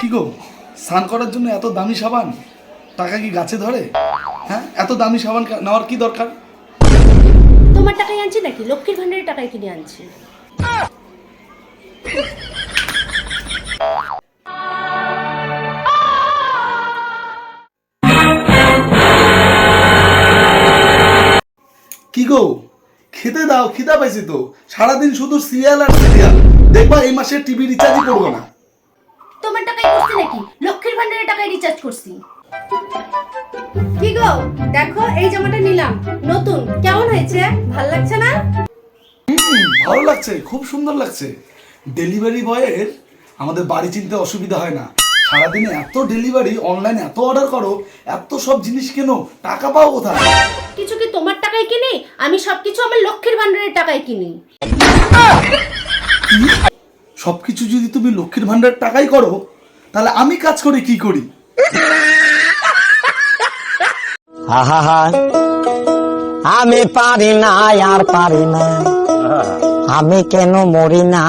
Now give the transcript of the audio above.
কি গো, স্নান করার জন্য এত দামি সাবান, টাকা কি গাছে ধরে? হ্যাঁ, এত দামি সাবান নেওয়ার কি দরকার? তোমার টাকায় আনছি নাকি লক্ষ্মীর ভান্ডারের টাকায় কিনে আনছি। কি গো, খেতে দাও, খিদা পাইছি তো। সারাদিন শুধু সিরিয়াল আর সিরিয়াল দেখবা, এই মাসে টিভি রিচার্জই করবো না। তোমার টাকায় করছি নাকি লক্ষ্মীর ভান্ডারের টাকায় রিচার্জ করছি। কি গো, দেখো এই জামাটা নিলাম, নতুন, কেমন হয়েছে? ভালো লাগছে না? ভালো লাগছে, খুব সুন্দর লাগছে। ডেলিভারি বয়ের আমাদের বাড়ি চিনতে অসুবিধা হয় না। সারাদিনে এত ডেলিভারি, অনলাইনে এত অর্ডার করো, এত সব জিনিস কেনো, টাকা পাও কোথায়? কিছু কি তোমার টাকায় কিনি? আমি সবকিছু আমার লক্ষ্মীর ভান্ডারের টাকায় কিনি। সবকিছু যদি তুমি লক্ষ্মীর ভান্ডার টাকাই করো, তাহলে আমি কাজ করে কি করি? আমি পারি না, আর পারি না, আমি কেন মরি না।